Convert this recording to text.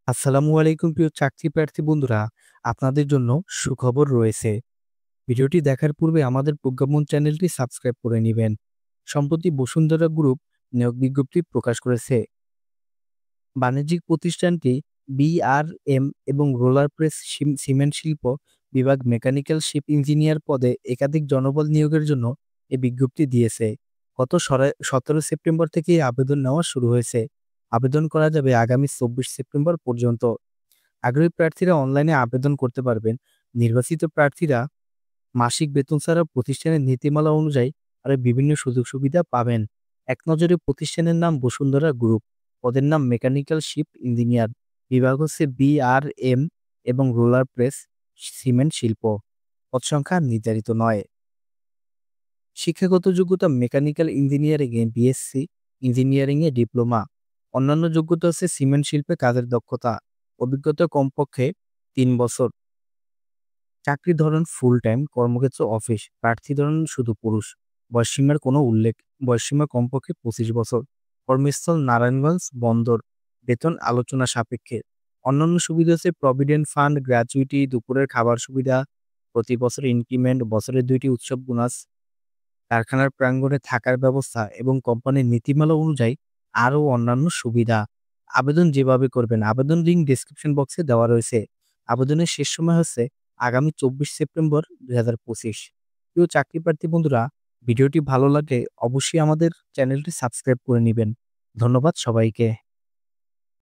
আসসালামু আলাইকুম প্রিয় চাকরি প্রার্থী বন্ধুরা, আপনাদের জন্য সুখবর রয়েছে। ভিডিওটি দেখার পূর্বে আমাদের প্রজ্ঞাপন চ্যানেলটি সাবস্ক্রাইব করে নেবেন। সম্প্রতি বসুন্ধরা গ্রুপ নিয়োগ বিজ্ঞপ্তি প্রকাশ করেছে। বাণিজ্যিক প্রতিষ্ঠানটি বিআরএম এবং রোলার প্রেস সিমেন্ট শিল্প বিভাগ মেকানিক্যাল শিপ ইঞ্জিনিয়ার পদে একাধিক জনবল নিয়োগের জন্য এই বিজ্ঞপ্তি দিয়েছে। গত 17 সেপ্টেম্বর থেকে এই আবেদন নেওয়া শুরু হয়েছে। আবেদন করা যাবে আগামী 24 সেপ্টেম্বর পর্যন্ত। আগ্রহী প্রার্থীরা অনলাইনে আবেদন করতে পারবেন। নির্বাচিত প্রার্থীরা মাসিক বেতন ছাড়া প্রতিষ্ঠানের নীতিমালা অনুযায়ী আরো বিভিন্ন সুযোগ সুবিধা পাবেন। এক নজরে প্রতিষ্ঠানের নাম বসুন্ধরা গ্রুপ, পদের নাম মেকানিক্যাল শিপ ইঞ্জিনিয়ার, বিভাগ হচ্ছে বিআরএম এবং রোলার প্রেস সিমেন্ট শিল্প। পদ সংখ্যা নির্ধারিত নয়। শিক্ষাগত যোগ্যতা মেকানিক্যাল ইঞ্জিনিয়ারিং এ বিএসসি, ইঞ্জিনিয়ারিং এ ডিপ্লোমা। অন্যান্য যোগ্যতা হচ্ছে সিমেন্ট শিল্পে কাজের দক্ষতা, অভিজ্ঞতা কমপক্ষে ৩ বছর। চাকরি ধরন ফুল টাইম, কর্মক্ষেত্র অফিস, প্রার্থী ধরন শুধু পুরুষ। বয়সসীমার কোনো উল্লেখ, বয়সসীমা কমপক্ষে 25 বছর। কর্মস্থল নারায়ণগঞ্জ বন্দর। বেতন আলোচনা সাপেক্ষে। অন্যান্য সুবিধা হচ্ছে প্রভিডেন্ট ফান্ড, গ্র্যাচুইটি, দুপুরের খাবার সুবিধা, প্রতি বছর ইনক্রিমেন্ট, বছরে 2টি উৎসব বোনাস, কারখানার প্রাঙ্গণে থাকার ব্যবস্থা এবং কোম্পানির নীতিমালা অনুযায়ী আরও অন্যান্য সুবিধা। আবেদন যেভাবে করবেন, আবেদন লিঙ্ক ডেসক্রিপশন বক্সে দেওয়া রয়েছে। আবেদনের শেষ সময় হচ্ছে আগামী 24 সেপ্টেম্বর 2025। প্রিয় চাকরি প্রার্থী বন্ধুরা, ভিডিওটি ভালো লাগলে অবশ্যই আমাদের চ্যানেলটি সাবস্ক্রাইব করে নেবেন। ধন্যবাদ সবাইকে।